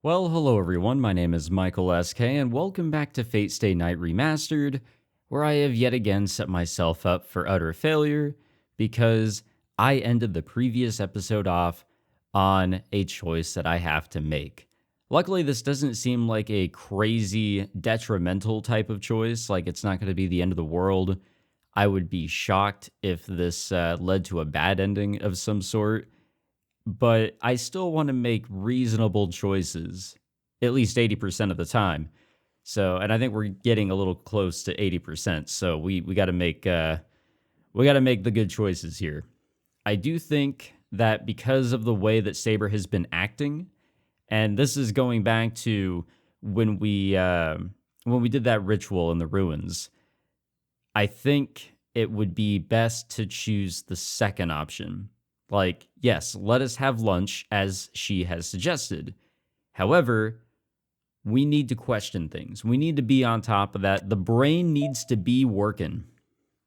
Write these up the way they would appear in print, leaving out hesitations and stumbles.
Well, hello everyone, my name is Michael SK, and welcome back to Fate Stay Night Remastered, where I have yet again set myself up for utter failure, because I ended the previous episode off on a choice that I have to make. Luckily, this doesn't seem like a crazy, detrimental type of choice, like it's not going to be the end of the world. I would be shocked if this led to a bad ending of some sort. But I still want to make reasonable choices, at least 80% of the time. So, and I think we're getting a little close to 80%. So we got to make the good choices here. I do think that because of the way that Saber has been acting, and this is going back to when we did that ritual in the ruins, I think it would be best to choose the second option. Like, yes, let us have lunch, as she has suggested. However, we need to question things. We need to be on top of that. The brain needs to be working.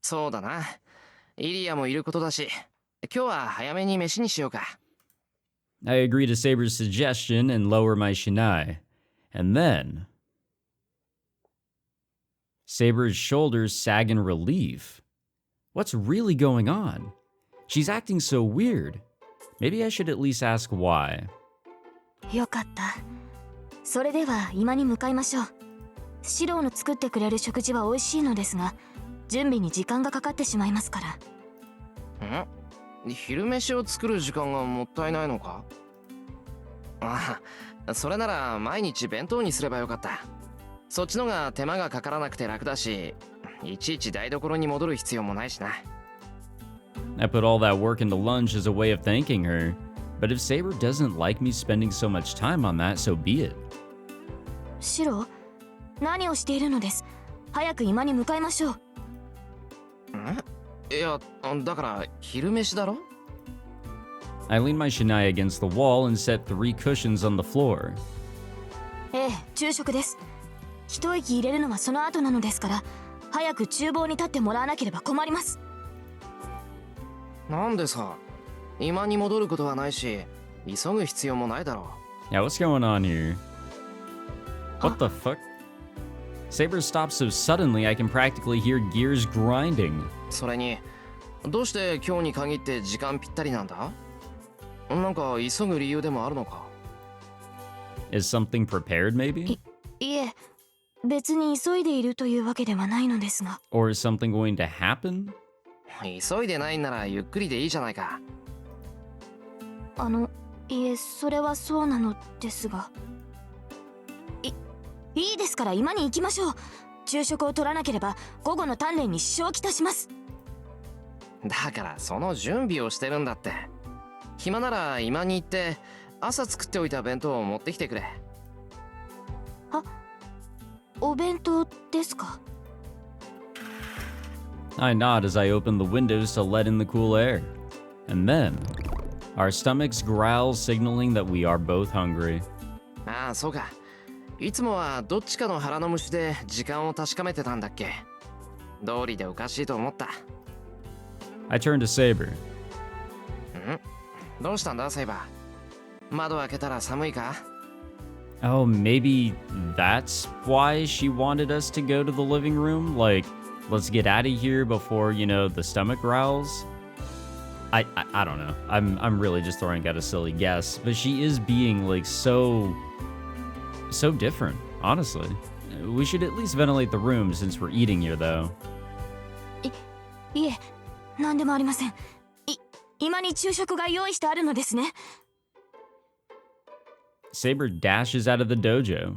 そうだな。イリアもいることだし、今日は早めに飯にしようか。I agree to Saber's suggestion and lower my shinai. And then Saber's shoulders sag in relief. What's really going on? She's acting so weird. Maybe I should at least ask why. よかった。それでは今に向かいましょう。シローの作ってくれる食事は美味しいのですが、準備に時間がかかってしまいますから。昼飯を作る時間がもったいないのか？ああ、それなら毎日弁当にすればよかった。そっちのが手間がかからなくて楽だし、いちいち台所に戻る必要もないしな。I put all that work into lunch as a way of thanking her, but if Saber doesn't like me spending so much time on that, so be it. シロー、何をしているのです。早く今に向かいましょう。いや、だから昼飯だろ？ I lean my shinai against the wall and set 3 cushions on the floor. ええ、昼食です。一息入れるのはその後なのですから、早く厨房に立ってもらわなければ困ります。なんでさ、今に戻ることはないし、急ぐ必要もないだろう。Yeah, what's going on here? What the fuck? Saber stops so suddenly I can practically hear gears grinding. それに、どうして今日に限って時間ぴったりなんだ？なんか急ぐ理由でもあるのか？ Is something prepared, maybe? いえ、別に急いでいるというわけではないのですが。Or is something going to happen? 急いでないんならゆっくりでいいじゃないか。いえ、それはそうなのですが。いいですから今に行きましょう。昼食を取らなければ午後の鍛錬に支障をきたします。だからその準備をしてるんだって。暇なら今に行って朝作っておいた弁当を持ってきてくれ。お弁当ですか？ I nod as I open the windows to let in the cool air. And then, our stomachs growl, signaling that we are both hungry. ああ、そうか。いつもはどっちかの腹の虫で時間を確かめてたんだっけ？道理でおかしいと思った。I turn to Saber. どうしたんだ、セイバー。窓開けたら寒いか？ Oh, maybe that's why she wanted us to go to the living room? Like, let's get out of here before, the stomach growls? I don't know. I'm really just throwing out a silly guess, but she is being like so different, honestly. We should at least ventilate the room since we're eating here, though. いえ、何でもありません。今に昼食が用意してあるのですね。Saber dashes out of the dojo.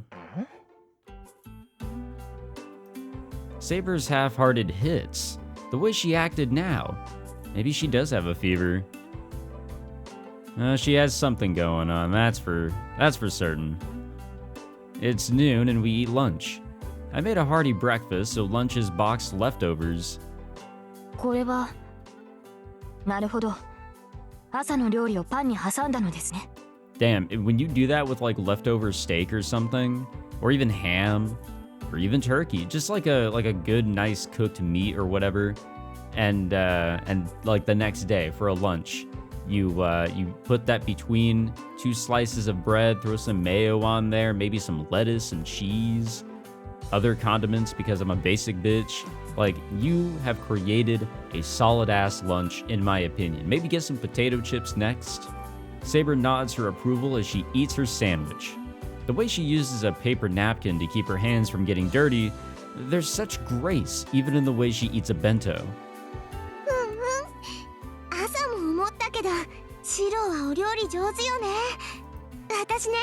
Saber's half-hearted hits. The way she acted now. Maybe she does have a fever. She has something going on, that's for certain. It's noon and we eat lunch. I made a hearty breakfast, so lunch is boxed leftovers. これは、なるほど。朝の料理をパンに挟んだのですね。Damn, when you do that with like leftover steak or something, or even ham, or even turkey, just like a good nice cooked meat or whatever, and like the next day for a lunch, You put that between 2 slices of bread, throw some mayo on there, maybe some lettuce and cheese, other condiments because I'm a basic bitch. Like, you have created a solid-ass lunch, in my opinion. Maybe get some potato chips next. Saber nods her approval as she eats her sandwich. The way she uses a paper napkin to keep her hands from getting dirty, there's such grace even in the way she eats a bento. 朝も思ったけど、シロはお料理上手よね。私ね、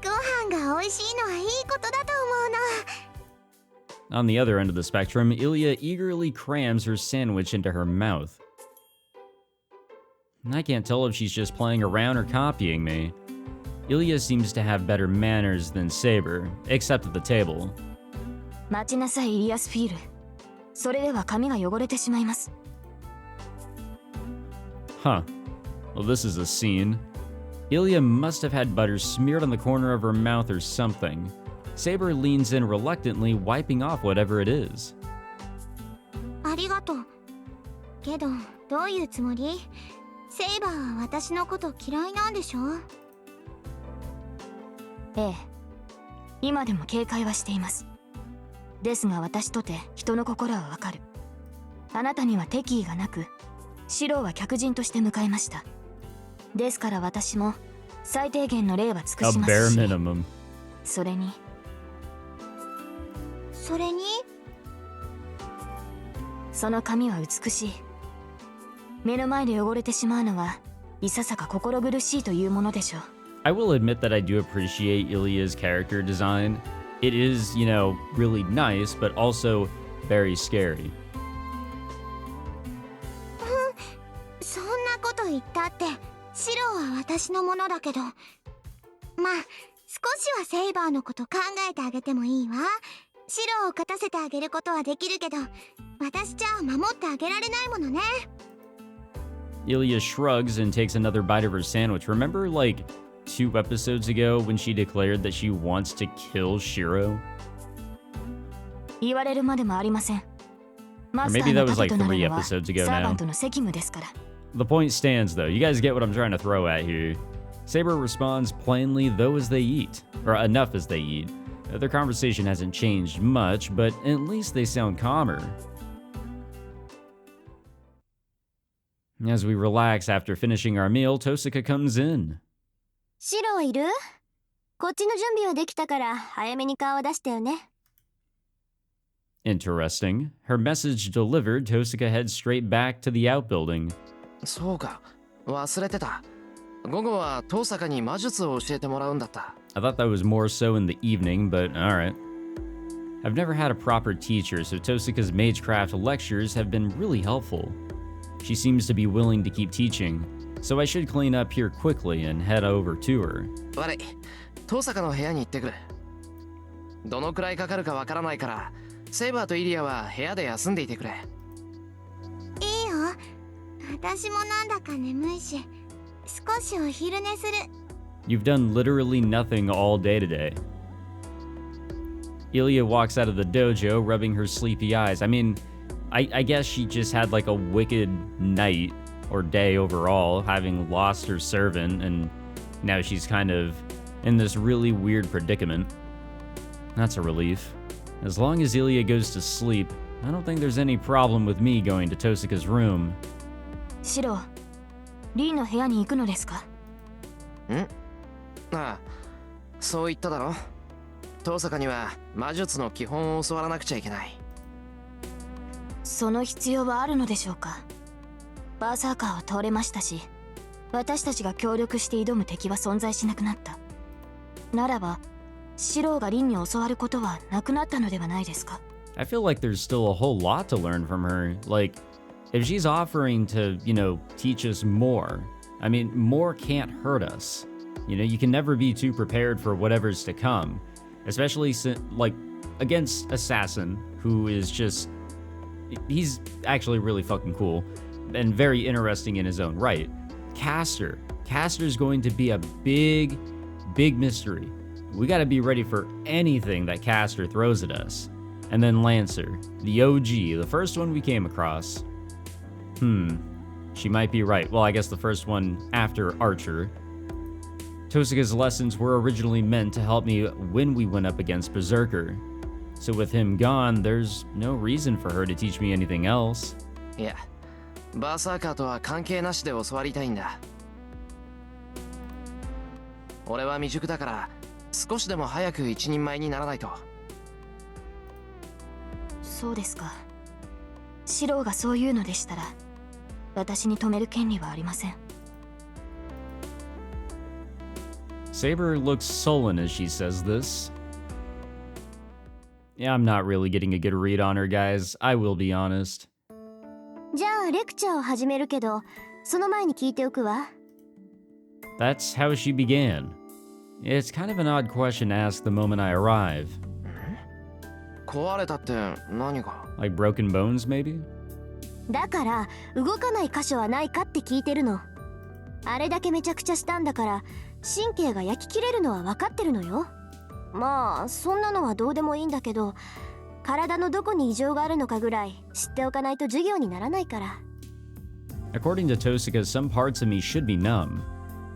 ご飯が美味しいのはいいことだと思うの。On the other end of the spectrum, Ilya eagerly crams her sandwich into her mouth. I can't tell if she's just playing around or copying me. Ilya seems to have better manners than Saber, except at the table. 待ちなさい、イリアスフィール。それでは髪が汚れてしまいます。Huh. Well, this is a scene. Ilya must have had butter smeared on the corner of her mouth or something. Saber leans in reluctantly, wiping off whatever it is. ありがとう。けど、どういうつもり？セイバーは私のこと嫌いなんでしょ？ええ。今でも警戒はしています。ですが私とて人の心はわかる。あなたには敵意がなく、シローは客人として迎えました。ですから私も最低限の礼は尽くしますし。A bare minimum. それに。その髪は美しい。目の前で汚れてしまうのはいささか心苦しいというものでしょう。I will admit that I do appreciate Ilya's character design. It is, you know, really nice, but also very scary. そんなこと言ったって、シロは私のものだけど。まあ、少しはセイバーのこと考えてあげてもいいわ。シロを勝たせてあげることはできるけど、私じゃ守ってあげられないものね。Ilya shrugs and takes another bite of her sandwich. Remember, like, 2 episodes ago when she declared that she wants to kill Shirou? 言われるまでもありません。 Or maybe that was like 3 episodes ago サーバ now. ントの責務ですから。 The point stands, though. You guys get what I'm trying to throw at here. Saber responds plainly, though, as they eat. Or enough as they eat. Their conversation hasn't changed much, but at least they sound calmer. As we relax after finishing our meal, Tosaka comes in. シロいる？こっちの準備はできたから早めに顔を出してよね。Interesting. Her message delivered, Tosaka heads straight back to the outbuilding. そうか、忘れてた。午後は遠坂に魔術を教えてもらうんだった。I thought that was more so in the evening, but alright. I've never had a proper teacher, so Tosaka's magecraft lectures have been really helpful. She seems to be willing to keep teaching, so I should clean up here quickly and head over to her. 悪い、遠坂の部屋に行ってくる。どのくらいかかるかわからないから、セイバーとイリアは部屋で休んでいてくれ。いいよ。私もなんだか眠いし、少しお昼寝する。You've done literally nothing all day today. Ilya walks out of the dojo, rubbing her sleepy eyes. I mean, I guess she just had like a wicked night or day overall, having lost her servant, and now she's kind of in this really weird predicament. That's a relief. As long as Ilya goes to sleep, I don't think there's any problem with me going to Tosaka's room. シロ、リーの部屋に行くのですか？ん？ああ、そう言っただろ。遠坂には魔術の基本を教わらなくちゃいけない。その必要はあるのでしょうか？バーサーカーは通れましたし、私たちが協力して挑む敵は存在しなくなった。ならば、シローがリンに教わることはなくなったのではないですか？ I feel like there's still a whole lot to learn from her. Like, if she's offering to, you know, teach us more, I mean, more can't hurt us. You know, you can never be too prepared for whatever's to come. Especially, like, against Assassin, who is just... He's actually really fucking cool and very interesting in his own right. Caster. Caster's going to be a big, big mystery. We gotta be ready for anything that Caster throws at us. And then Lancer, the OG, the first one we came across. She might be right. Well, I guess the first one after Archer. Tosuka's lessons were originally meant to help me when we went up against Berserker. So with him gone, there's no reason for her to teach me anything else. いや、バーサーカーとは関係なしで教わりたいんだ。俺は未熟だから少しでも早く一人前にならないと。そうですか。シロウがそう言うのでしたら、私に止める権利はありません。Saber looks sullen as she says this. Yeah, I'm not really getting a good read on her, guys. I will be honest. じゃあレクチャーを始めるけど、その前に聞いておくわ。That's how she began. It's kind of an odd question to ask the moment I arrive. 壊れたって何が？ Like broken bones, maybe? だから動かない箇所はないかって聞いてるの。あれだけめちゃくちゃしたんだから神経が焼き切れるのは分かってるのよ。まあそんなのはどうでもいいんだけど、体のどこに異常があるのかぐらい知っておかないと授業にならないから。 According to Tosuka, some parts of me should be numb.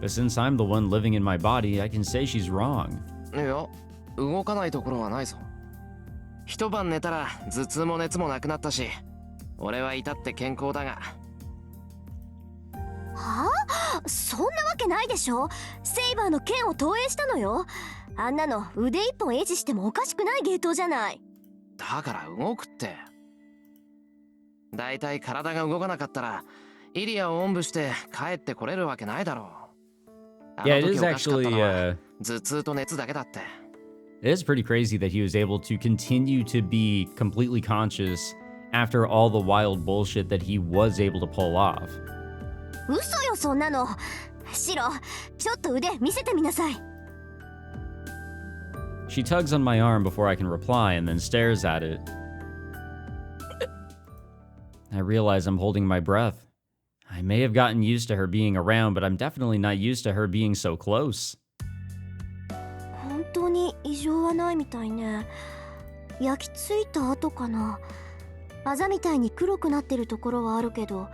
But since I'm the one living in my body, I can say she's wrong. いや、動かないところはないぞ。一晩寝たら頭痛も熱もなくなったし、俺は至って健康だが。はあ？そんなわけないでしょ。セイバーの剣を投影したのよ。あんなの腕一本維持してもおかしくない芸当じゃない。だから動くって。だいたい体が動かなかったらイリアをおんぶして帰ってこれるわけないだろう。Yeah, it is actually, 頭痛と熱だけだって。It is pretty crazy that he was able to continue to be completely conscious after all the wild bullshit that he was able to pull off. 嘘よそんなの。シロ、ちょっと腕見せてみなさい。She tugs on my arm before I can reply and then stares at it. I realize I'm holding my breath. I may have gotten used to her being around, but I'm definitely not used to her being so close. 本当に異常はないみたいね。焼き付いた跡かな。あざみたいに黒くなってるところはあるけど、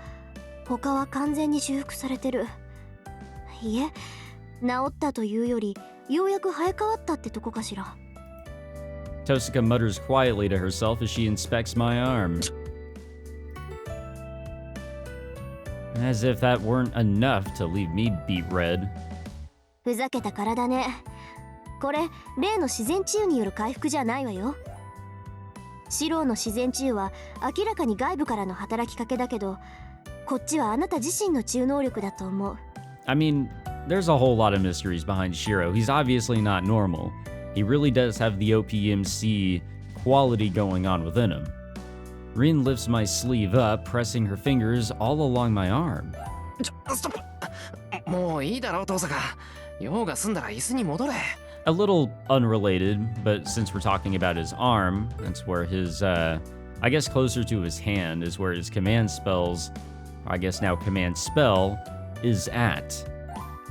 他は完全に修復されてる。いえ、治ったというより、ようやく生え変わったってとこかしら。Tosuka mutters quietly to herself as she inspects my arm. As if that weren't enough to leave me beet red. ふざけた体ね。これ、例の自然治癒による回復じゃないわよ。シロウの自然治癒は明らかに外部からの働きかけだけど、こっちはあなた自身の治癒能力だと思う。I mean, there's a whole lot of mysteries behind Shirou. He's obviously not normal. He really does have the OPMC quality going on within him. Rin lifts my sleeve up, pressing her fingers all along my arm. ストップ。もういいだろう、遠坂。用が済んだら椅子に戻れ。A little unrelated, but since we're talking about his arm, that's where his, I guess closer to his hand is where his command spells, or I guess now command spell, is at.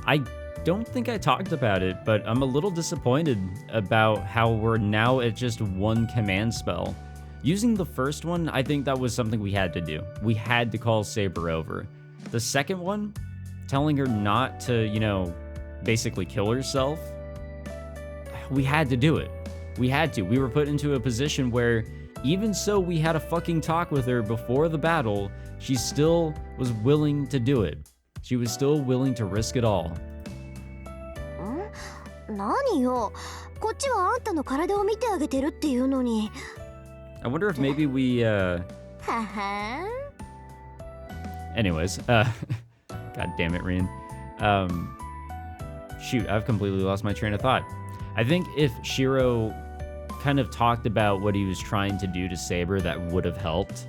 I don't think I talked about it, but I'm a little disappointed about how we're now at just one command spell. Using the first one, I think that was something we had to do. We had to call Saber over. The second one, telling her not to, you know, basically kill herself, we had to do it. We had to. We were put into a position where even so we had a fucking talk with her before the battle, she still was willing to do it. She was still willing to risk it all. 何よ、こっちはあんたの体を見てあげてるっていうのに。I wonder if maybe we, はは。 anyways, God damn it, Rin. Shoot, I've completely lost my train of thought. I think if Shirou kind of talked about what he was trying to do to Saber, that would have helped.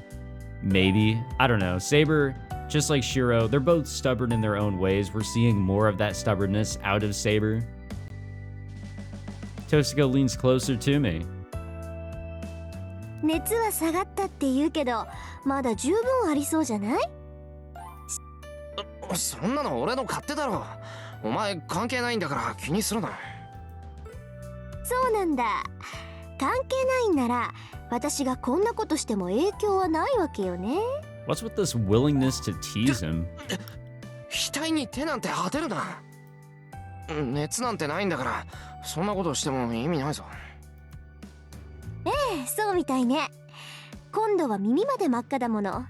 Maybe. I don't know. Saber, just like Shirou, they're both stubborn in their own ways. We're seeing more of that stubbornness out of Saber. Tosuka leans closer to me. 熱は下がったって言うけど、まだ十分ありそうじゃない？そんなの俺の勝手だろ。お前関係ないんだから気にするな。そうなんだ。関係ないんなら私がこんなことしても影響はないわけよね。What's with this willingness to tease him? 額に手なんて当てるな。熱なんてないんだから、そんなことしても意味ないぞ。そうみたいね。今度は耳まで真っ赤だもの。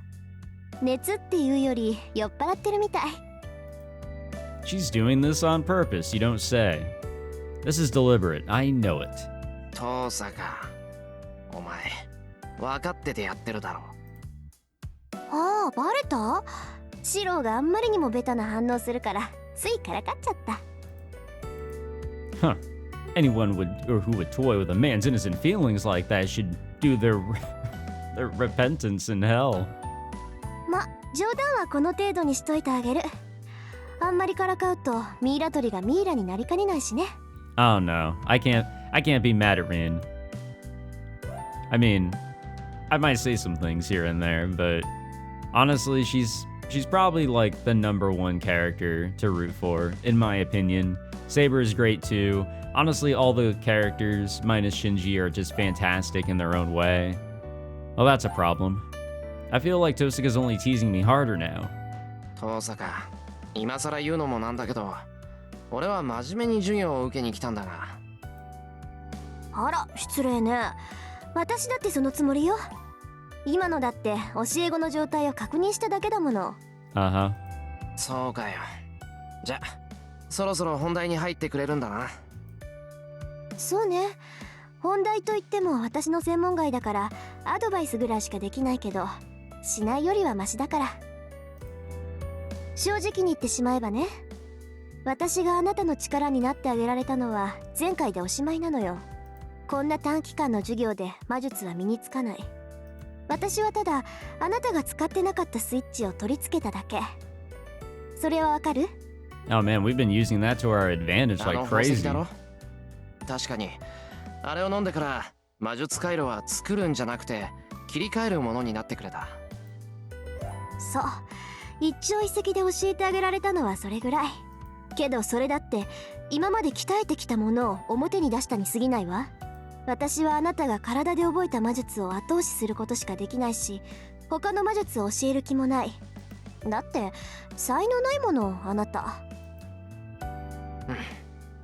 熱っていうより酔っ払ってるみたい。She's doing this on purpose, you don't say. This is deliberate, I know it. 遠坂、お前分かっててやってるだろ。ああ、バレた？シローがあんまりにもベタな反応するからついからかっちゃった。Huh. Anyone who would toy with a man's innocent feelings like that should do their repentance in hell. ま、冗談はこの程度にしといてあげる。あんまりからかうとミイラ取りがミイラになりかねないしね。Oh no, I can't be mad at Rin. I mean, I might say some things here and there, but honestly, she's probably like the #1 character to root for, in my opinion. Saber is great too. Honestly, all the characters, minus Shinji, are just fantastic in their own way. Well, that's a problem. I feel like Tosaka's only teasing me harder now. 遠坂、今更言うのもなんだけど、俺は真面目に授業を受けに来たんだが。あら、失礼ね。私だってそのつもりよ。今のだって教え子の状態を確認しただけだもの。Uh-huh. そうかよ。じゃ、そろそろ本題に入ってくれるんだな。そうね。本題といっても私の専門外だからアドバイスぐらいしかできないけど、しないよりはマシだから。正直に言ってしまえばね、私があなたの力になってあげられたのは前回でおしまいなのよ。こんな短期間の授業で魔術は身につかない。私はただあなたが使ってなかったスイッチを取り付けただけ。それはわかる？ Oh man, we've been using that to our advantage あ like の宝石 crazy. だろ。確かにあれを飲んでから魔術回路は作るんじゃなくて切り替えるものになってくれた。そう、一朝一夕で教えてあげられたのはそれぐらい。けどそれだって今まで鍛えてきたものを表に出したに過ぎないわ。私はあなたが体で覚えた魔術を後押しすることしかできないし、他の魔術を教える気もない。だって才能ないもの、あなた。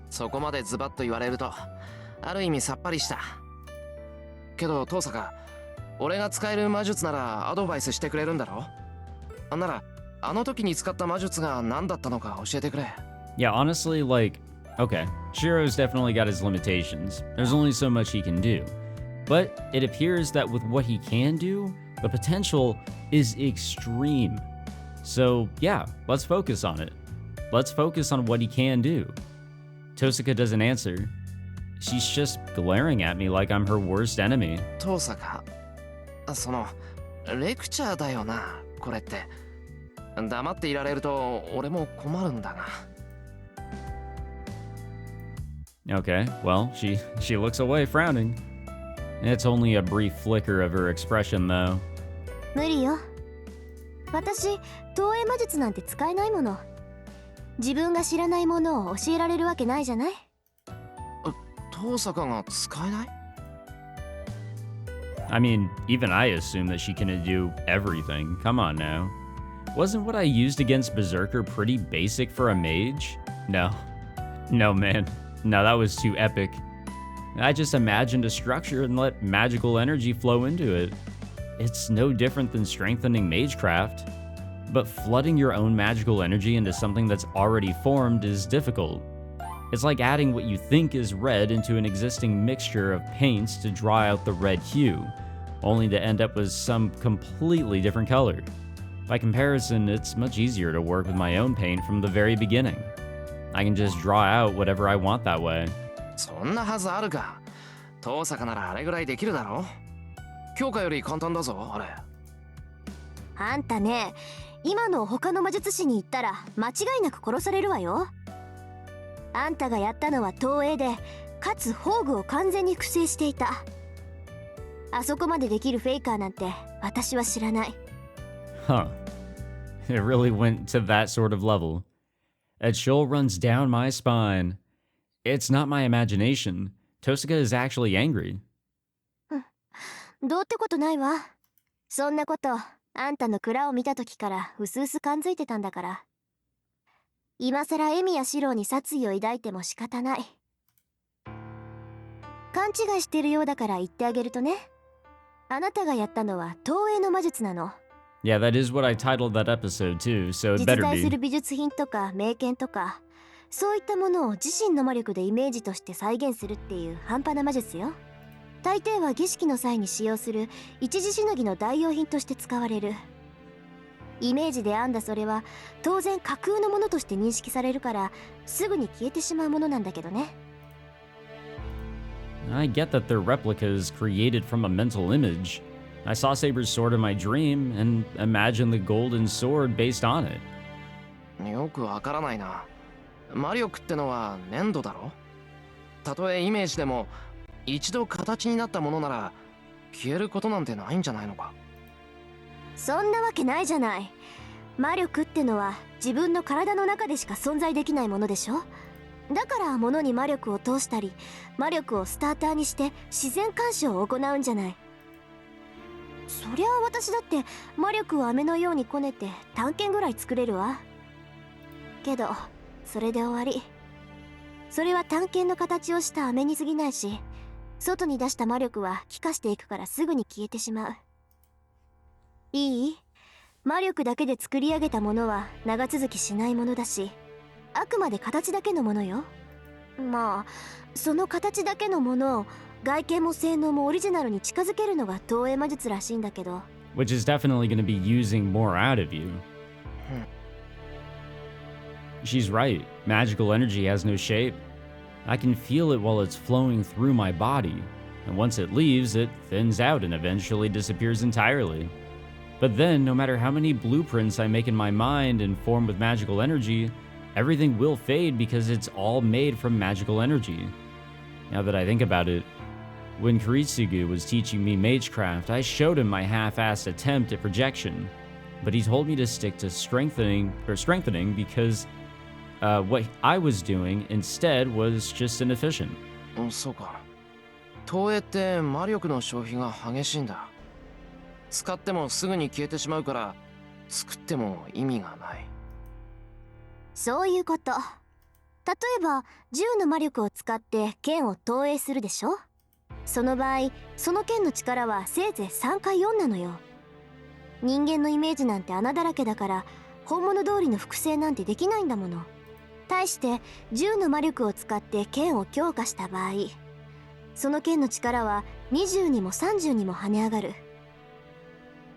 そこまでズバッと言われるとある意味さっぱりした。けど遠坂、俺が使える魔術ならアドバイスしてくれるんだろ。ならあの時に使った魔術が何だったのか教えてくれ。Yeah, honestly, like, okay, Shiro's definitely got his limitations. There's only so much he can do. But it appears that with what he can do, the potential is extreme. So, yeah, let's focus on it. Let's focus on what he can do. Tosaka doesn't answer. She's just glaring at me like I'm her worst enemy. 遠坂、そのレクチャーだよな、これって。黙っていられると俺も困るんだが。Okay, well, she looks away, frowning. It's only a brief flicker of her expression, though. 無理よ。私、投影魔術なんて使えないもの。自分が知らないものを教えられるわけないじゃない。遠坂が使えない？ I mean, even I assume that she can do everything. Come on now. Wasn't what I used against Berserker pretty basic for a mage? No. No, man. No, that was too epic. I just imagined a structure and let magical energy flow into it. It's no different than strengthening magecraft. But flooding your own magical energy into something that's already formed is difficult. It's like adding what you think is red into an existing mixture of paints to draw out the red hue, only to end up with some completely different color. By comparison, it's much easier to work with my own paint from the very beginning. I can just draw out whatever I want that way. そんなはずあるか。遠坂ならあれぐらいできるだろ。強化より簡単だぞ、あれ。あんたね、今の他の魔術師に言ったら間違いなく殺されるわよ。あんたがやったのは投影で、かつ宝具を完全に複製していた。あそこまでできるフェイカーなんて私は知らない。Huh. It really went to that sort of level. A chill runs down my spine. It's not my imagination. Tosaka is actually angry. どうってことないわ。そんなことあんたの蔵を見た時からうすうす感づいてたんだから。今さらエミやシローに殺意を抱いても仕方ない。勘違いしてるようだから言ってあげるとね。あなたがやったのは投影の魔術なの。Yeah, that is what I titled that episode too, so it 実 better 在す be. る美術品とか名剣とか、そういったものを自身の魔力でイメージとして再現するっていう半端な魔術よ。大抵は儀式の際に使用する一時しのぎの代用品として使われる。イメージで編んだそれは当然架空のものとして認識されるからすぐに消えてしまうものなんだけどね。I get that they're replicas created from a mental image. I saw Saber's sword in my dream and imagined the golden sword based on it. よくわからないな。魔力ってのは粘土だろ。たとえイメージでも一度形になったものなら消えることなんてないんじゃないのか。そんなわけないじゃない。魔力ってのは自分の体の中でしか存在できないものでしょ。だから物に魔力を通したり魔力をスターターにして自然干渉を行うんじゃない。そりゃあ私だって魔力を飴のようにこねて探検ぐらい作れるわ。けどそれで終わり。それは探検の形をした飴に過ぎないし、外に出した魔力は気化していくからすぐに消えてしまう。いい？魔力だけで作り上げたものは長続きしないものだし、あくまで形だけのものよ。まあその形だけのものを外見も性能もオリジナルに近づけるのが投影魔術らしいんだけど。 Which is definitely going to be using more out of you. She's right. Magical energy has no shape. I can feel it while it's flowing through my body, and once it leaves, it thins out and eventually disappears entirely. But then, no matter how many blueprints I make in my mind and form with magical energy, everything will fade because it's all made from magical energy. Now that I think about it, when Kiritsugu was teaching me magecraft, I showed him my half-assed attempt at projection, but he told me to stick to strengthening because what I was doing instead was just inefficient. そうか。投影って魔力の消費が激しいんだ。使ってもすぐに消えてしまうから作っても意味がない。そういうこと。例えば銃の魔力を使って剣を投影するでしょ。その場合その剣の力はせいぜい3か4なのよ。人間のイメージなんて穴だらけだから本物通りの複製なんてできないんだもの。対して銃の魔力を使って剣を強化した場合、その剣の力は20にも30にも跳ね上がる。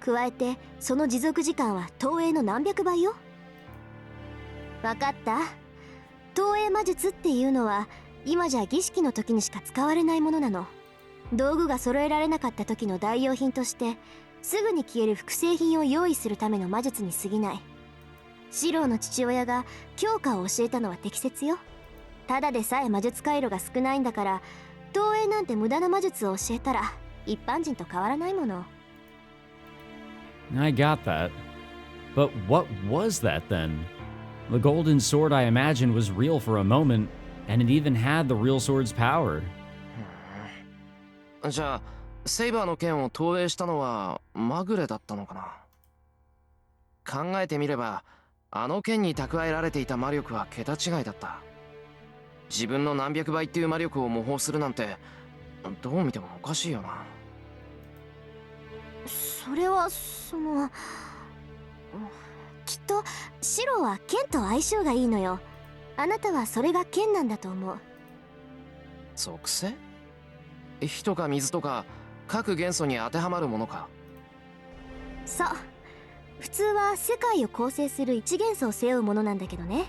加えてその持続時間は投影の何百倍よ。わかった？投影魔術っていうのは今じゃ儀式の時にしか使われないものなの。道具が揃えられなかった時の代用品としてすぐに消える複製品を用意するための魔術に過ぎない。シローの父親が強化を教えたのは適切よ。ただでさえ魔術回路が少ないんだから、投影なんて無駄な魔術を教えたら一般人と変わらないもの。I got that. But what was that then? The golden sword I imagined was real for a moment, and it even had the real sword's power. じゃあセイバーの剣を投影したのはまぐれだったのかな。考えてみればあの剣に蓄えられていた魔力は桁違いだった。自分の何百倍っていう魔力を模倣するなんてどう見てもおかしいよな。それはきっとシローは剣と相性がいいのよ。あなたはそれが剣なんだと思う。属性？火とか水とか各元素に当てはまるものか。そう、普通は世界を構成する一元素を背負うものなんだけどね。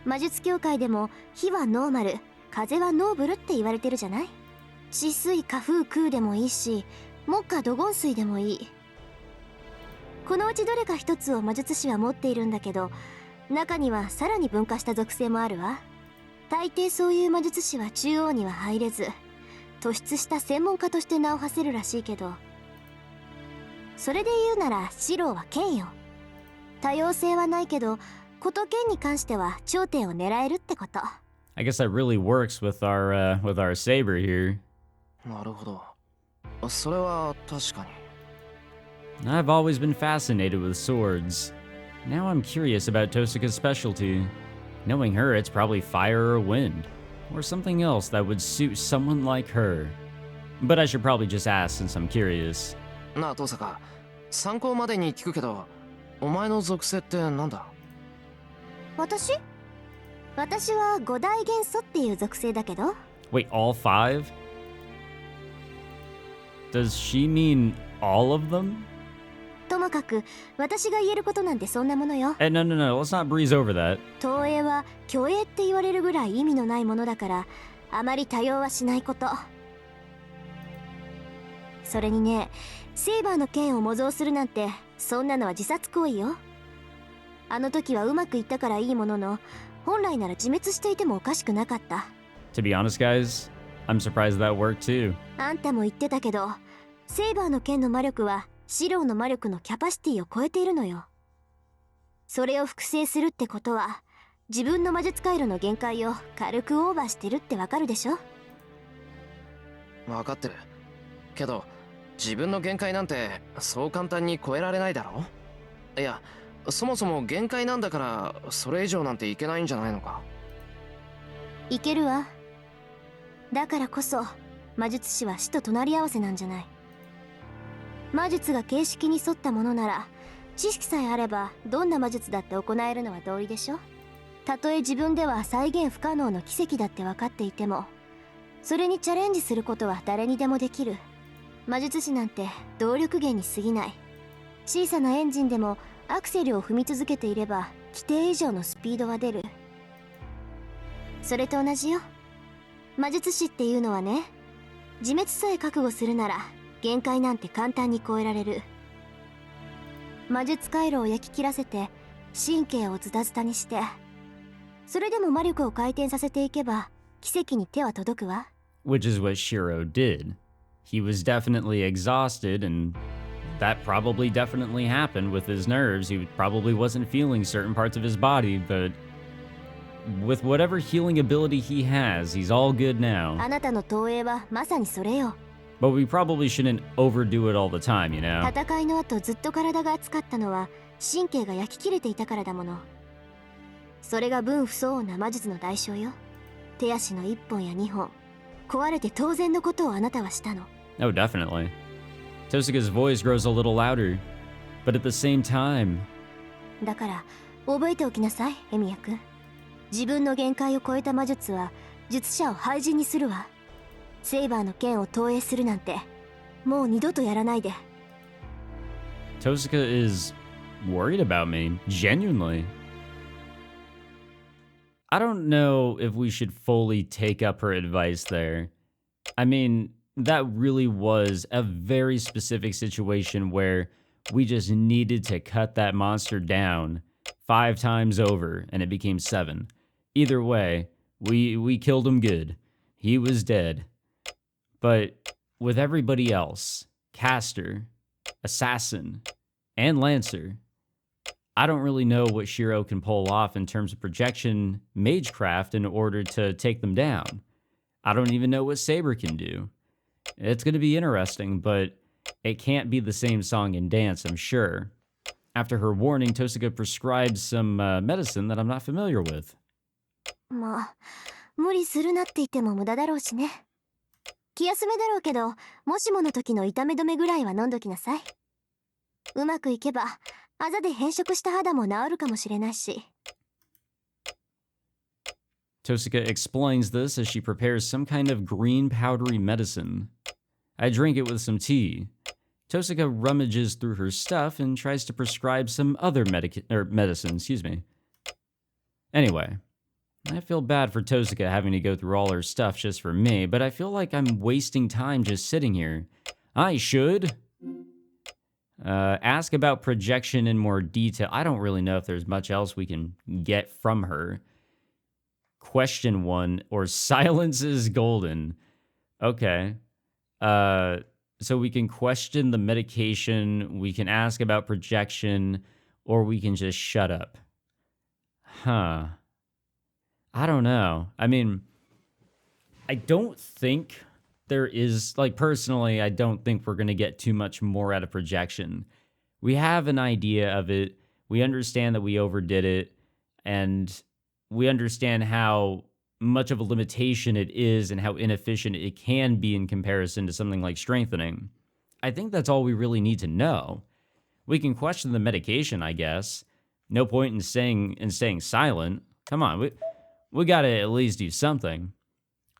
魔術協会でも火はノーマル、風はノーブルって言われてるじゃない。地水火風空でもいいし、木火土金水でもいい。このうちどれか一つを魔術師は持っているんだけど、中にはさらに分化した属性もあるわ。大抵そういう魔術師は中央には入れず、突出した専門家として名を馳せるらしいけど、それで言うならシローは剣よ。多様性はないけどこと剣に関しては頂点を狙えるってこと。 I guess that really works with our saber here. なるほど。それは確かに。I've always been fascinated with swords. Now I'm curious about Tosuka's specialty. Knowing her, it's probably fire or wind, or something else that would suit someone like her. But I should probably just ask since I'm curious. なあ登坂、参考までに聞くけど、お前の属性ってなんだ？私は五大元素っていう属性だけど。 Wait, all 5? Does she mean all of them? ともかく私が言えることなんてそんなものよ。 No, let's not breeze over that. 投影は虚栄って言われるぐらい意味のないものだからあまり多用はしないこと。それにね、セイバーの剣を模造するなんてそんなのは自殺行為よ。あの時はうまくいったからいいものの、本来なら自滅していてもおかしくなかった。 To be honest, guys, I'm surprised that worked too. あんたも言ってたけど、セイバーの剣の魔力はシロウの魔力のキャパシティを超えているのよ。それを複製するってことは、自分の魔術回路の限界を軽くオーバーしてるってわかるでしょ？分かってる。けど、自分の限界なんてそう簡単に超えられないだろ？いや、そもそも限界なんだからそれ以上なんていけないんじゃないのか？いけるわ。だからこそ魔術師は死と隣り合わせなんじゃない。魔術が形式に沿ったものなら、知識さえあればどんな魔術だって行えるのは同意でしょ。たとえ自分では再現不可能の奇跡だって分かっていても、それにチャレンジすることは誰にでもできる。魔術師なんて動力源に過ぎない。小さなエンジンでもアクセルを踏み続けていれば規定以上のスピードは出る。それと同じよ。魔術師っていうのはね、自滅さえ覚悟するなら限界なんて簡単に超えられる。魔術回路を焼き切らせて神経をズタズタにして、それでも魔力を回転させていけば奇跡に手は届くわ。 Which is what Shirou did. He was definitely exhausted, and that probably definitely happened with his nerves. He probably wasn't feeling certain parts of his body, but with whatever healing ability he has, he's all good now. あなたの投影はまさにそれよ。 But we probably shouldn't overdo it all the time, you know? 戦いの後ずっと体が熱かったのは神経が焼き切れていたからだもの。それが分不相応な魔術の代償よ。手足の1本や2本壊れて当然のことをあなたはしたの。 Oh, definitely. Tosuka's voice grows a little louder, but at the same time... だから覚えておきなさい、エミヤ君。自分の限界を超えた魔術は術者を廃人にするわ。セイバーの剣を投影するなんてもう二度とやらないで。 Tosuka is worried about me, genuinely. I don't know if we should fully take up her advice there. I mean, that really was a very specific situation where we just needed to cut that monster down 5 times over and it became 7. Either way, we killed him good. He was dead. But with everybody else, caster, assassin, and lancer, I don't really know what Shirou can pull off in terms of projection magecraft in order to take them down. I don't even know what Saber can do. It's going to be interesting, but it can't be the same song and dance, I'm sure. After her warning, Tosuka prescribes some medicine that I'm not familiar with. まあ無理するなって言っても無駄だろうしね。気休めだろうけど、もしもの時の痛め止めぐらいは飲んどきなさい。うまくいけばあざで変色した肌も治るかもしれないし。 Tosuka explains this as she prepares some kind of green powdery medicine. I drink it with some tea. Tosuka rummages through her stuff and tries to prescribe some other medicine, excuse me. Anyway, I feel bad for Tosuka having to go through all her stuff just for me, but I feel like I'm wasting time just sitting here. I should ask about projection in more detail. I don't really know if there's much else we can get from her. Question 1, or silence is golden. Okay. So we can question the medication, we can ask about projection, or we can just shut up. Huh. I don't know. I mean, I don't think there is, like, personally, I don't think we're going to get too much more out of projection. we have an idea of it. We understand that we overdid it, and we understand how much of a limitation it is and how inefficient it can be in comparison to something like strengthening. I think that's all we really need to know. We can question the medication, I guess. No point in staying silent. Come on, we gotta at least do something.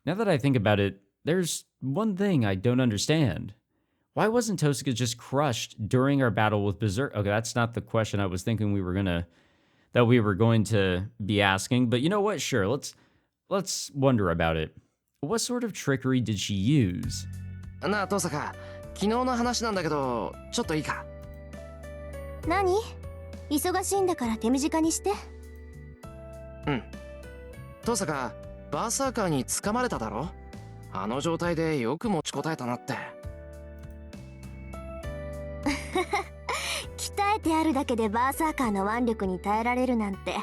Now that I think about it, there's one thing I don't understand. Why wasn't Tosuka just crushed during our battle with Berserk? Okay, that's not the question I was thinking we were going to be asking, but you know what? Sure, let's wonder about it. What sort of trickery did she use? なあ登坂、昨日の話なんだけどちょっといいか。何？忙しいんだから手短にして。うん。登坂、バーサーカーに掴まれただろ。あの状態でよく持ちこたえたなって。鍛えてあるだけでバーサーカーの腕力に耐えられるなんて、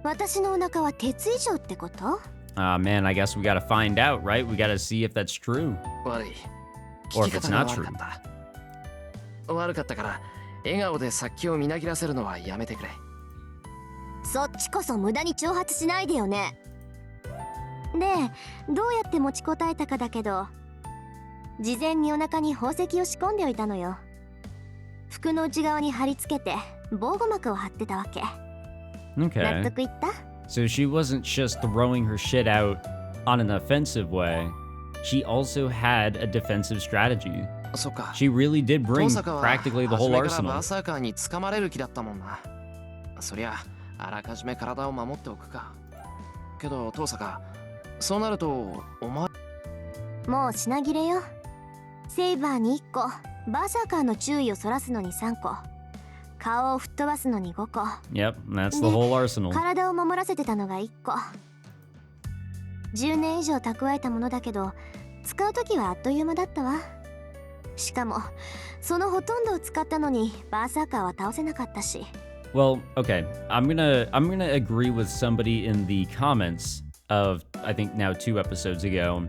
私のお腹は鉄以上ってこと？ Man, I guess we gotta find out, right? We gotta see if that's true. 悪い。 Or 聞 if き it's 方が not 悪 true. かった。悪かったから、笑顔で殺気をみなぎらせるのはやめてくれ。そっちこそ無駄に挑発しないでよね。で、どうやって持ちこたえたかだけど、事前にお腹に宝石を仕込んでおいたのよ。服の内側に貼り付けて防護膜を張ってたわけ。Okay. 納得いった？ So she wasn't just throwing her shit out on an offensive way. She also had a defensive strategy. そっか。 She really did bring 登坂は practically the 初 whole めからバー arsenal. サーカーに掴まれる気だったもんな。そりゃあらかじめ体を守っておくか。けど登坂、そうなるとお前もう品切れよ。セイバーに1個、バーサーカーの注意をそらすのに3個、顔を吹っ飛ばすのに5個、 Yep, that's the whole arsenal. 体を守らせてたのが1個。10年以上蓄えたものだけど、使う時はあっという間だったわ。しかもそのほとんどを使ったのにバーサーカーは倒せなかったし。 Well, okay. I'm gonna agree with somebody in the comments of, I think now 2 episodes ago.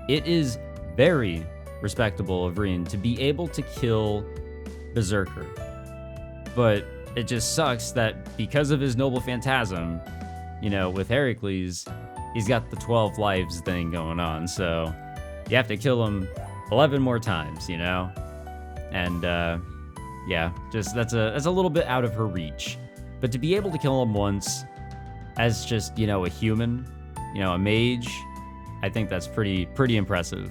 It is very respectable of Rin to be able to kill Berserker. But it just sucks that because of his noble phantasm, you know, with Heracles, he's got the 12 lives thing going on. So you have to kill him 11 more times, you know? And yeah, just that's a little bit out of her reach. But to be able to kill him once as just, you know, a human, you know, a mage, I think that's pretty impressive.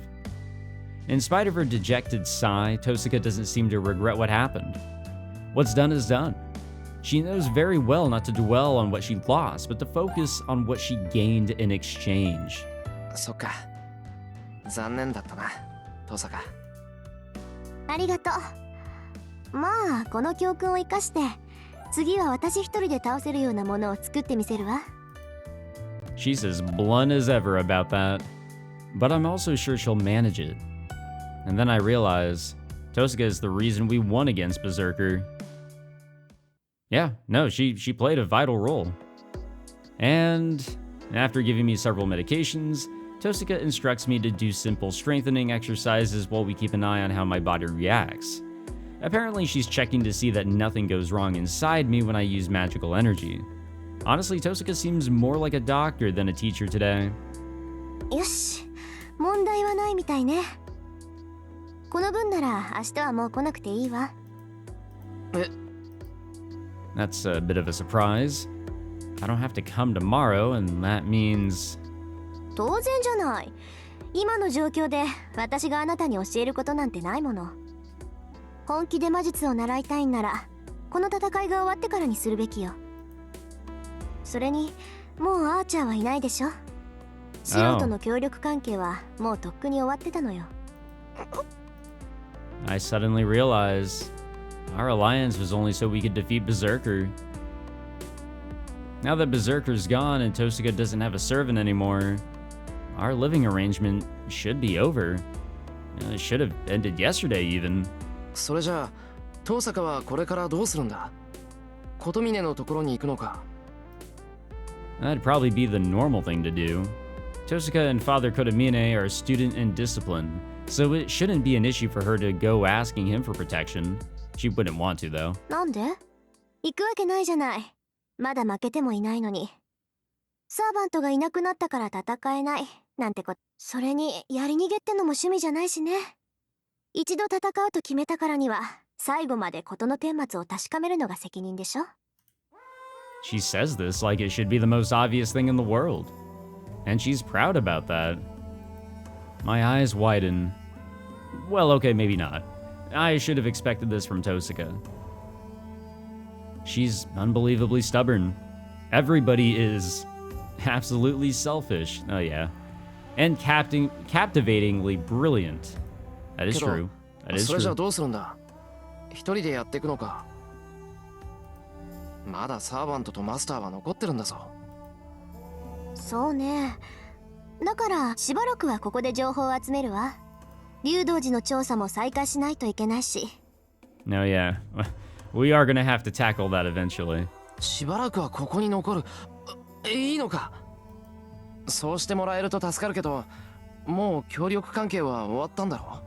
In spite of her dejected sigh, Tosuka doesn't seem to regret what happened. What's done is done. She knows very well not to dwell on what she lost, but to focus on what she gained in exchange. そっか。残念だったな、登坂。ありがとう。まあこの教訓を生かして次は私一人で倒せるようなものを作ってみせるわ。 She's as blunt as ever about that, but I'm also sure she'll manage it. And then I realize Tosuka is the reason we won against Berserker. Yeah, no, she played a vital role. And after giving me several medications, Tosuka instructs me to do simple strengthening exercises while we keep an eye on how my body reacts. Apparently, she's checking to see that nothing goes wrong inside me when I use magical energy. Honestly, Tosuka seems more like a doctor than a teacher today. よし、問題はないみたいね。この分なら明日はもう来なくていいわ。That's a bit of a surprise. I don't have to come tomorrow, and that means... 当然じゃない。今の状況で私があなたに教えることなんてないもの。本気で魔術を習いたいんならこの戦いが終わってからにするべきよ。それにもうアーチャーはいないでしょ。シロとの協力関係はもうとっくに終わってたのよ。I suddenly realize our alliance was only so we could defeat Berserker. Now that Berserker's gone and Tosuka doesn't have a servant anymore, our living arrangement should be over. It should have ended yesterday even. それじゃあ登坂はこれからどうするんだ。琴峰のところに行くのか。 That'd probably be the normal thing to do. Tosuka and Father Kotomine are student and discipline, so it shouldn't be an issue for her to go asking him for protection. She wouldn't want to, though. なんで？行くわけないじゃない。まだ負けてもいないのに。サーバントがいなくなったから戦えないなんてこと。それにやり逃げってのも趣味じゃないしね。一度戦うと決めたからには最後まで事の顛末を確かめるのが責任でしょ。 She says this like it should be the most obvious thing in the world. And she's proud about that. My eyes widen. Well, okay, maybe not. I should have expected this from Tosaka. She's unbelievably stubborn. Everybody is absolutely selfish. Oh, yeah. And captivatingly brilliant. That is true. That is それじゃ true. どうするんだ？一人でやっていくのか？まだサーバントとマスターは残ってるんだぞ。そうね。だからしばらくはここで情報を集めるわ。竜道寺の調査も再開しないといけないし。 No, yeah. We are gonna have to tackle that eventually. しばらくはここに残る。いいのか？そうしてもらえると助かるけど、もう協力関係は終わったんだろ？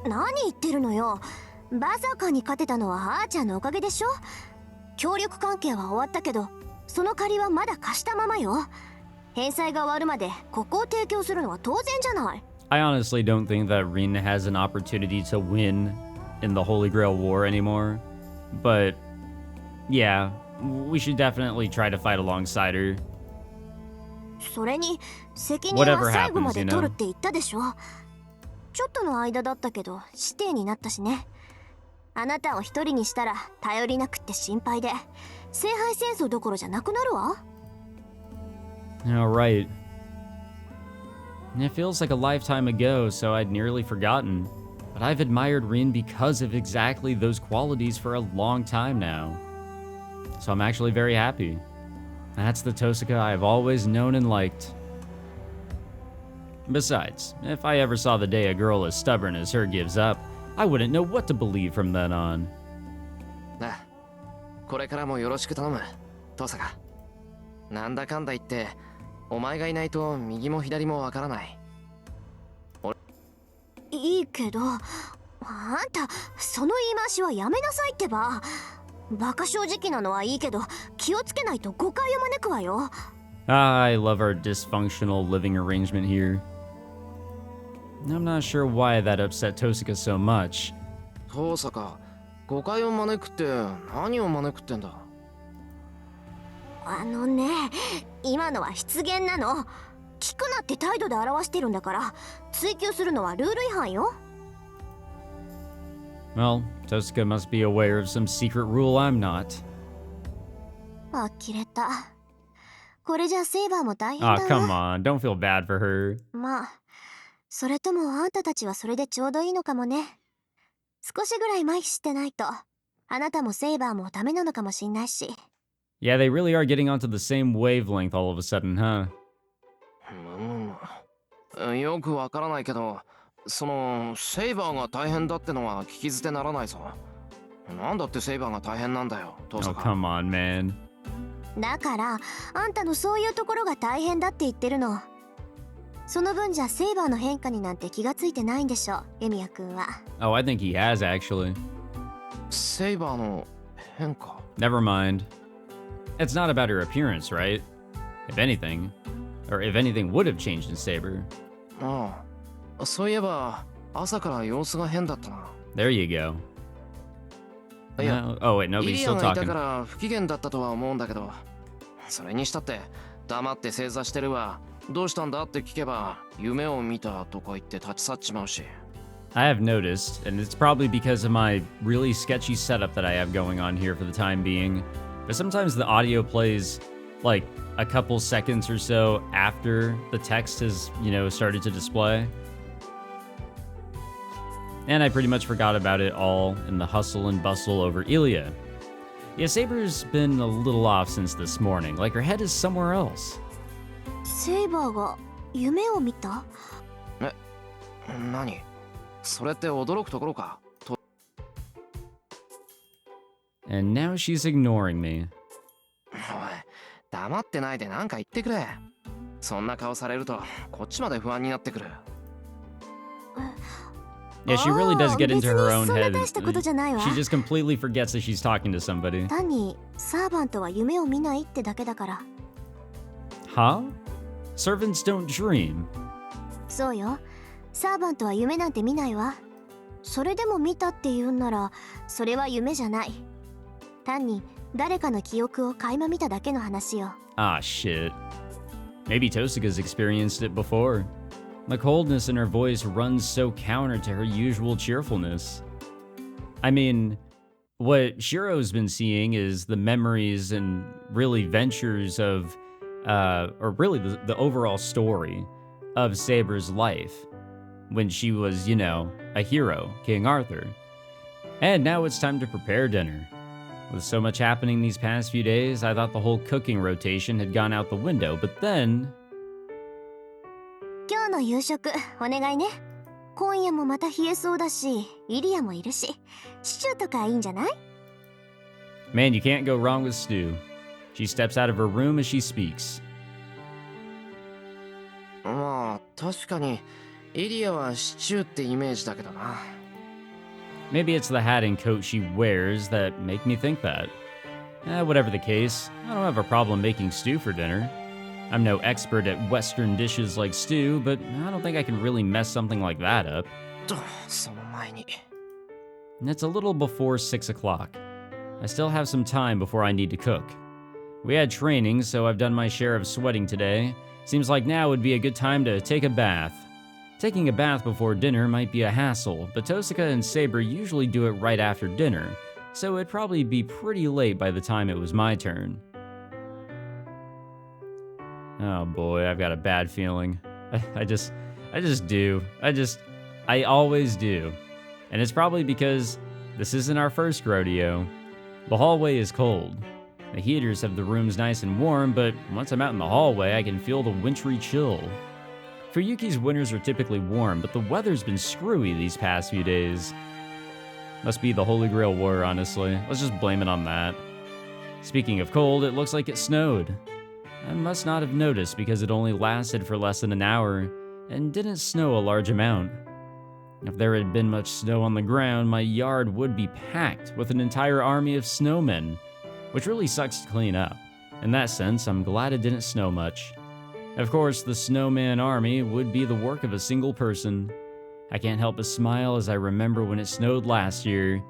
何言ってるのよ。バーサーカーに勝てたのはあーちゃんのおかげでしょ。協力関係は終わったけど、その借りはまだ貸したままよ。返済が終わるまでここを提供するのは当然じゃない。I honestly don't think that Rin has an opportunity to win in the Holy Grail War anymore. But, yeah, we should definitely try to fight alongside her. それに責任は最後まで取るって言ったでしょ。ちょっとの間だったけど師弟になったしね。あなたを一人にしたら頼りなくって心配で、聖杯戦争どころじゃなくなるわ。 All right. It feels like a lifetime ago, so I'd nearly forgotten. But I've admired Rin because of exactly those qualities for a long time now. So I'm actually very happy. That's the Tosaka I've always known and liked. Besides, if I ever saw the day a girl as stubborn as her gives up, I wouldn't know what to believe from then on. なあ、これからもよろしく頼む、トサカ。なんだかんだ言って、お前がいないと右も左もわからない。いいけど、あんたその言い回しはやめなさいってば。バカ正直なのはいいけど、気をつけないと誤解を招くわよ。I love our dysfunctional living arrangement here. I'm not sure why that upset Tosaka so much. トサカ、誤解を招くって何を招くってんだ？あのね、今のは失言なの。聞くなって態度で表してるんだから、追求するのはルール違反よ。Well, Tosaka must be aware of some secret rule I'm not. 呆れた。これじゃセイバーも大変だ Aw, わ。 come on. Don't feel bad for her. まあ、それともあんたたちはそれでちょうどいいのかもね。少しぐらい麻痺してないと、あなたもセイバーもダメなのかもしんないし。Yeah, they really are getting onto the same wavelength all of a sudden, huh? よくわからないけど、そのセイバーが大変だってのは聞き捨てならないぞ。なんだってセイバーが大変なんだよ、トサ Oh, カ。come on, man. だからあんたのそういうところが大変だって言ってるの。その分じゃセイバーの変化になんて気がついてないんでしょ、エミヤ君は。 Oh, I think he has, actually. セイバーの変化？ Never mind. It's not about her appearance, right? If anything. Or if anything would have changed in Saber. ああ、そういえば朝から様子が変だったな。There you go. いや、 No? Oh, wait, no, イ but リ he's ア still がいた talking. から不機嫌だったとは思うんだけど、それにしたって黙って正座してるわ。どうしたんだって聞けば夢を見たとか言って立ち去っちまうし。I have noticed, and it's probably because of my really sketchy setup that I have going on here for the time being, but sometimes the audio plays like a couple seconds or so after the text has, started to display. And I pretty much forgot about it all in the hustle and bustle over Ilya. Yeah, Saber's been a little off since this morning, like her head is somewhere else. セイバーが夢を見た？何？それって驚くところか？ And now she's ignoring me. おい、黙ってないで何か言ってくれ。そんな顔されるとこっちまで不安になってくる。Yeah, she really does get into her own 別にそんな head. 大したことじゃないわ。 She just completely forgets that she's talking to somebody. 単にサーバントは夢を見ないってだけだから。 Huh? Servants don't dream. そうよ。サーバントは夢なんて見ないわ。それでも見たって言うんなら、それは夢じゃない。単に誰かの記憶を垣間見ただけの話よ。 Ah, shit. Maybe Tosaka's experienced it before. The coldness in her voice runs so counter to her usual cheerfulness. I mean, what Shiro's been seeing is the memories and really ventures of, or really the overall story of Saber's life when she was, you know, a hero, King Arthur. And now it's time to prepare dinner. With so much happening these past few days, I thought the whole cooking rotation had gone out the window, but then... 今日の夕食お願いね。今夜もまた冷えそうだし、イリアもいるし、シチューとかいいんじゃない？ Man, you can't go wrong with stew. She steps out of her room as she speaks. まあ確かにイリアはシチューってイメージだけどな。 Maybe it's the hat and coat she wears that make me think that. Whatever the case, I don't have a problem making stew for dinner. I'm no expert at Western dishes like stew, but I don't think I can really mess something like that up. その前に。 It's a little before 6 o'clock. I still have some time before I need to cook. We had training, so I've done my share of sweating today. Seems like now would be a good time to take a bath. Taking a bath before dinner might be a hassle, but Tosaka and Saber usually do it right after dinner, so it'd probably be pretty late by the time it was my turn. Oh boy, I've got a bad feeling. I just do. I always do. And it's probably because this isn't our first rodeo. The hallway is cold. The heaters have the rooms nice and warm, but once I'm out in the hallway, I can feel the wintry chill. Fuyuki's winters are typically warm, but the weather's been screwy these past few days. Must be the Holy Grail War, honestly. Let's just blame it on that. Speaking of cold, it looks like it snowed. I must not have noticed because it only lasted for less than an hour and didn't snow a large amount. If there had been much snow on the ground, my yard would be packed with an entire army of snowmen, which really sucks to clean up. In that sense, I'm glad it didn't snow much. Of course, the snowman army would be the work of a single person. I can't help but smile as I remember when it snowed last year,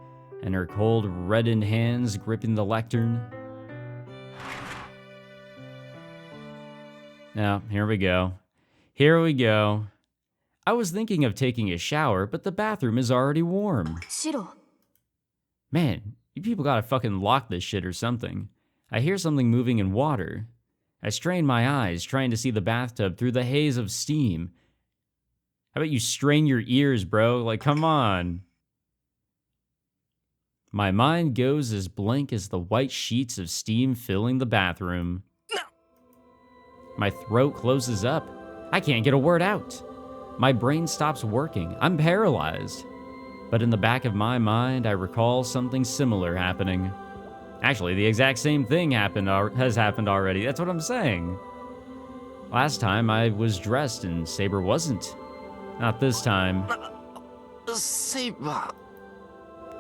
and her cold, reddened hands gripping the lectern. Now, here we go. Here we go. I was thinking of taking a shower, but the bathroom is already warm. シロ、 Man, you people gotta fucking lock this shit or something. I hear something moving in water. I strain my eyes, trying to see the bathtub through the haze of steam. How about you strain your ears, bro? Like, come on. My mind goes as blank as the white sheets of steam filling the bathroom. My throat closes up. I can't get a word out. My brain stops working. I'm paralyzed. But in the back of my mind, I recall something similar happening. Actually, the exact same thing has happened already. That's what I'm saying. Last time I was dressed and Saber wasn't. Not this time. Saber.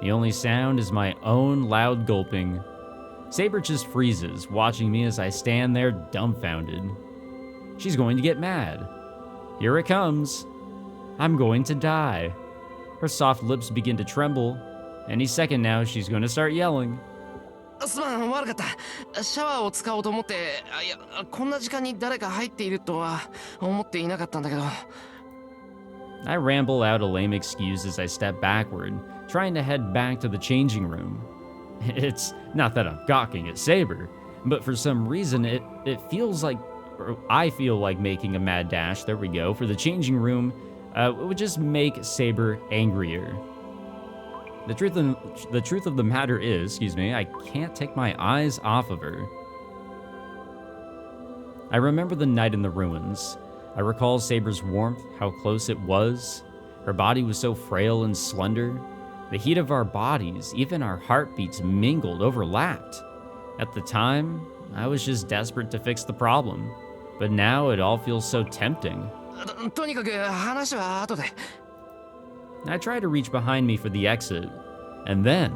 The only sound is my own loud gulping. Saber just freezes, watching me as I stand there dumbfounded. She's going to get mad. Here it comes. I'm going to die. Her soft lips begin to tremble. Any second now, she's going to start yelling. すまん、悪かった。シャワーを使おうと思って、いや、こんな時間に誰か入っているとは思っていなかったんだけど。I ramble out a lame excuse as I step backward, trying to head back to the changing room. It's not that I'm gawking at Saber, but for some reason it feels like, or I feel like making a mad dash, there we go, for the changing room would just make Saber angrier. The truth of the matter is, I can't take my eyes off of her. I remember the night in the ruins. I recall Saber's warmth, how close it was. Her body was so frail and slender. The heat of our bodies, even our heartbeats mingled, overlapped. At the time, I was just desperate to fix the problem. But now it all feels so tempting. とにかく話は後で。I try to reach behind me for the exit, and then...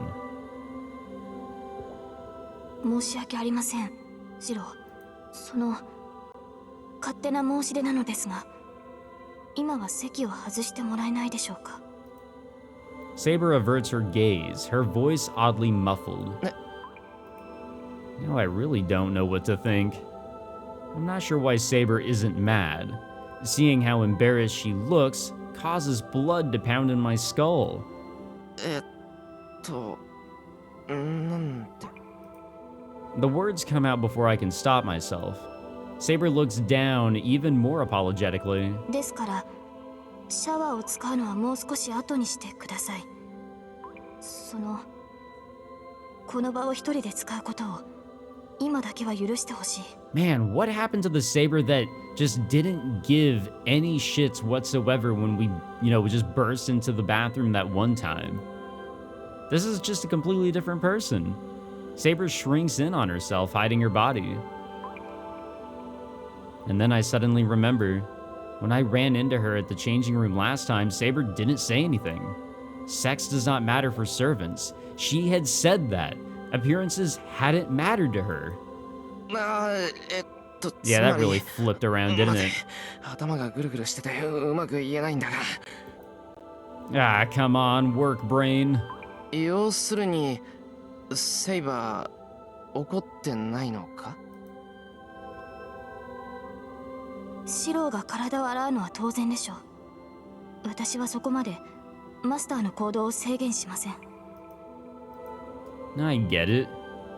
申し訳ありません、シロ。勝手な申し出なのですが、今は席を外してもらえないでしょうか。Saber averts her gaze, her voice oddly muffled. I really don't know what to think. I'm not sure why Saber isn't mad. Seeing how embarrassed she looks causes blood to pound in my skull. なんて。 The words come out before I can stop myself. Saber looks down even more apologetically. ですから、シャワーを使うのはもう少し後にしてください。この場を一人で使うことを今だけは許してほしい。Man, what happened to the Saber that just didn't give any shits whatsoever when we just burst into the bathroom that one time? This is just a completely different person. Saber shrinks in on herself, hiding her body. And then I suddenly remember, when I ran into her at the changing room last time, Saber didn't say anything. Sex does not matter for servants. She had said that. Appearances hadn't mattered to her. Yeah, that really flipped around, didn't it? 頭がぐるぐるしててうまく言えないんだが。Ah, come on, work brain. 要するに、セイバー怒ってないのか？シローが体を洗うのは当然でしょう。私はそこまでマスターの行動を制限しません。I get it.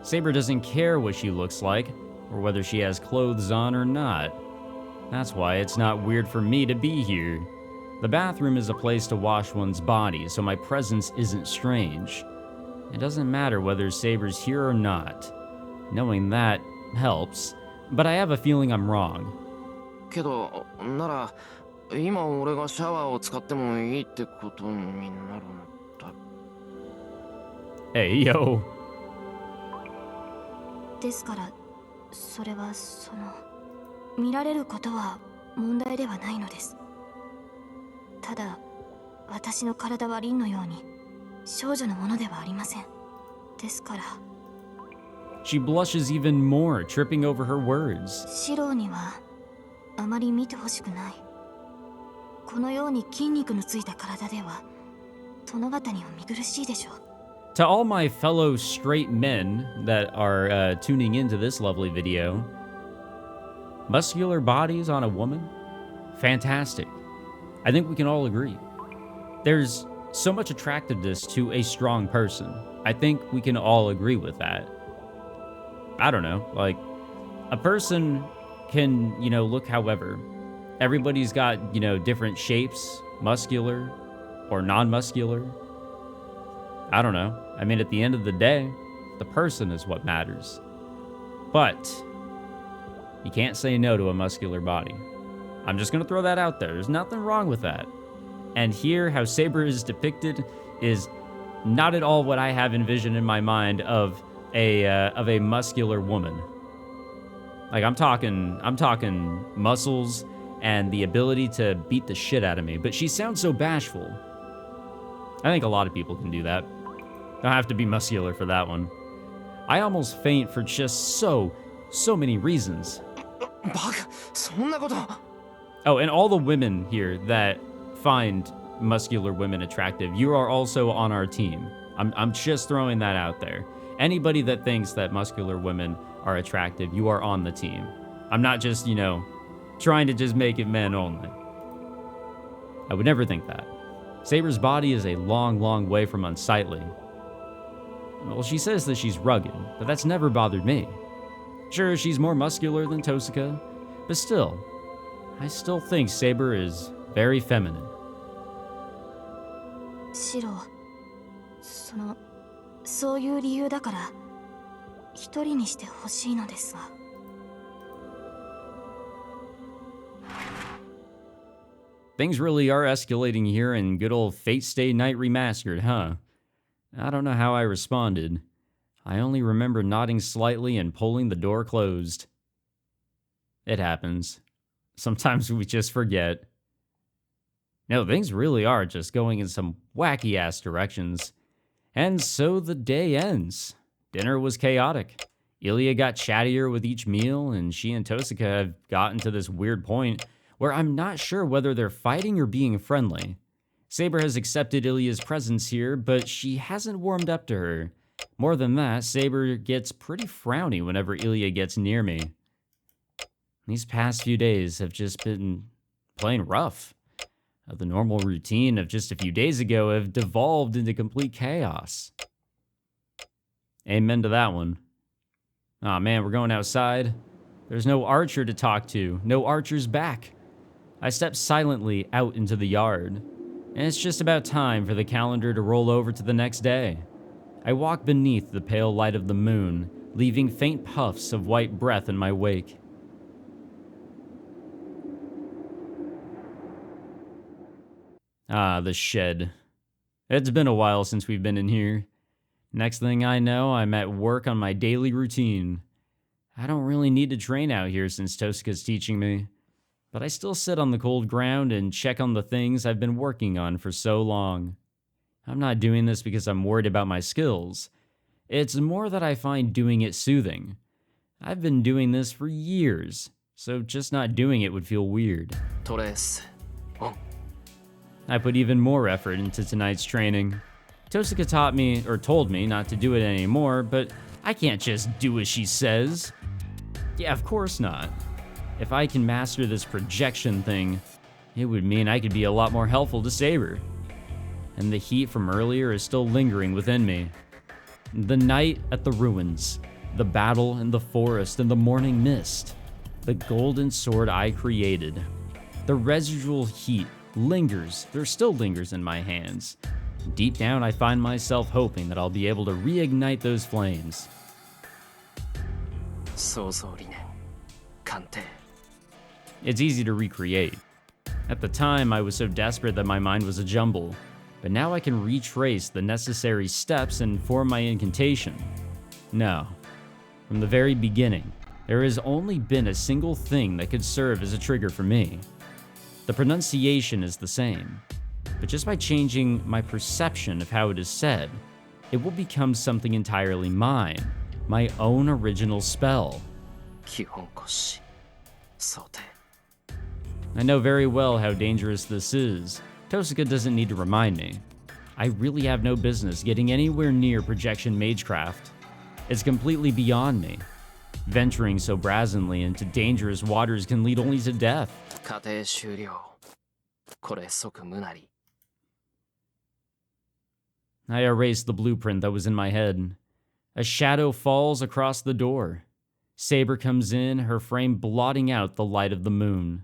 Saber doesn't care what she looks like, or whether she has clothes on or not. That's why it's not weird for me to be here. The bathroom is a place to wash one's body, so my presence isn't strange. It doesn't matter whether Saber's here or not. Knowing that helps, but I have a feeling I'm wrong. けど、なら、今俺がシャワーを使ってもいいってことになるんだ。Hey, yo. ですから、それは見られることは問題ではないのです。ただ、私の体は凛のように少女のものではありません。ですから。She blushes even more, tripping over her words. シローにはあまり見てほしくない。このように筋肉のついた体では殿方には見苦しいでしょう。To all my fellow straight men that are tuning into this lovely video, muscular bodies on a woman? Fantastic. I think we can all agree. There's so much attractiveness to a strong person. I think we can all agree with that. I don't know, like, a person can, look however. Everybody's got, different shapes, muscular or non-muscular. I don't know. I mean, at the end of the day, the person is what matters. But you can't say no to a muscular body. I'm just going to throw that out there. There's nothing wrong with that. And here, how Saber is depicted is not at all what I have envisioned in my mind of a muscular woman. Like, I'm talking muscles and the ability to beat the shit out of me. But she sounds so bashful. I think a lot of people can do that. Don't have to be muscular for that one. I almost faint for just so many reasons. バカ、そんなこと。Oh, and all the women here that find muscular women attractive, you are also on our team. I'm just throwing that out there. Anybody that thinks that muscular women are attractive, you are on the team. I'm not just, trying to just make it men only. I would never think that. Saber's body is a long, long way from unsightly. Well, she says that she's rugged, but that's never bothered me. Sure, she's more muscular than Tosuka, but still, I still think Saber is very feminine. シロ、そういう理由だから一人にしてほしいのですが。Things really are escalating here in good old Fate Stay Night Remastered, huh? I don't know how I responded. I only remember nodding slightly and pulling the door closed. It happens. Sometimes we just forget. No, things really are just going in some wacky-ass directions. And so the day ends. Dinner was chaotic. Ilya got chattier with each meal, and she and Tosuka have gotten to this weird point where I'm not sure whether they're fighting or being friendly. Saber has accepted Ilya's presence here, but she hasn't warmed up to her. More than that, Saber gets pretty frowny whenever Ilya gets near me. These past few days have just been plain rough. The normal routine of just a few days ago have devolved into complete chaos. Amen to that one. Aw, man, we're going outside. There's no archer to talk to, no archer's back. I step silently out into the yard, and it's just about time for the calendar to roll over to the next day. I walk beneath the pale light of the moon, leaving faint puffs of white breath in my wake. Ah, the shed. It's been a while since we've been in here. Next thing I know, I'm at work on my daily routine. I don't really need to train out here since Tosuka's teaching me, but I still sit on the cold ground and check on the things I've been working on for so long. I'm not doing this because I'm worried about my skills. It's more that I find doing it soothing. I've been doing this for years, so just not doing it would feel weird. トレースオン I put even more effort into tonight's training. Tosuka taught me, or told me, not to do it anymore, but I can't just do as she says. Yeah, of course not. If I can master this projection thing, it would mean I could be a lot more helpful to Saber. And the heat from earlier is still lingering within me. The night at the ruins, the battle in the forest and the morning mist, the golden sword I created. The residual heat lingers, there still lingers in my hands. Deep down, I find myself hoping that I'll be able to reignite those flames. 創造理念鑑定 It's easy to recreate. At the time, I was so desperate that my mind was a jumble, but now I can retrace the necessary steps and form my incantation. No. From the very beginning, there has only been a single thing that could serve as a trigger for me. The pronunciation is the same, but just by changing my perception of how it is said, it will become something entirely mine, my own original spell. 基本骨子想定 I know very well how dangerous this is. Tosuka doesn't need to remind me. I really have no business getting anywhere near projection magecraft. It's completely beyond me. Venturing so brazenly into dangerous waters can lead only to death. 家庭終了これ即無なり I erase the blueprint that was in my head. A shadow falls across the door. Saber comes in, her frame blotting out the light of the moon.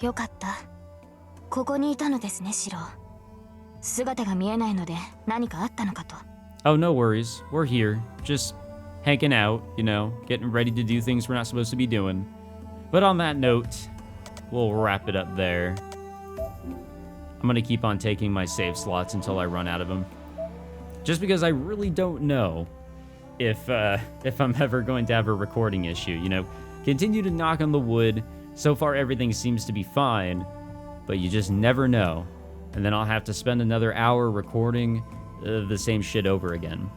よかった。ここにいたのですね、シロ。姿が見えないので何かあったのかと。Oh, no worries. We're here. Just hanging out, you know, getting ready to do things we're not supposed to be doing. But on that note, we'll wrap it up there. I'm gonna keep on taking my save slots until I run out of them. Just because I really don't know if I'm ever going to have a recording issue, you know. Continue to knock on the wood. So far everything seems to be fine, but you just never know. And then I'll have to spend another hour recording the same shit over again.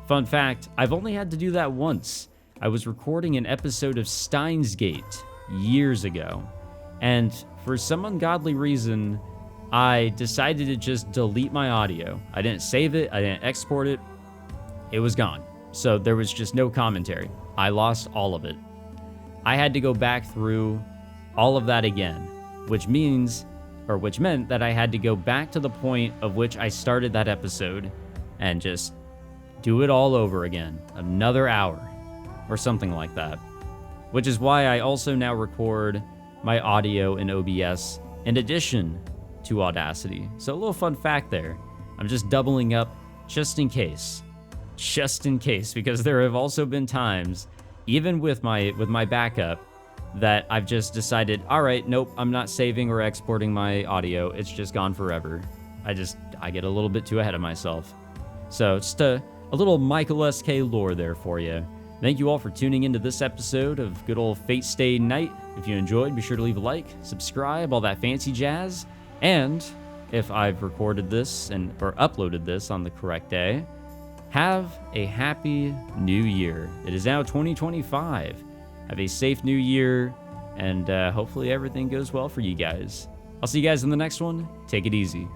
Fun fact, I've only had to do that once. I was recording an episode of Steins Gate years ago, and for some ungodly reason, I decided to just delete my audio. I didn't save it, I didn't export it, it was gone. So there was just no commentary. I lost all of it. I had to go back through all of that again, which meant that I had to go back to the point of which I started that episode and just do it all over again, another hour or something like that. Which is why I also now record my audio in OBS in addition to Audacity. So a little fun fact there. I'm just doubling up just in case. Just in case, because there have also been times, even with my backup, that I've just decided, all right, nope, I'm not saving or exporting my audio. It's just gone forever. I get a little bit too ahead of myself. So just a little Michael SK lore there for you. Thank you all for tuning into this episode of good old Fate Stay Night. If you enjoyed, be sure to leave a like, subscribe, all that fancy jazz. And if I've recorded this or uploaded this on the correct day, have a happy new year. It is now 2025. Have a safe new year, and hopefully everything goes well for you guys. I'll see you guys in the next one. Take it easy.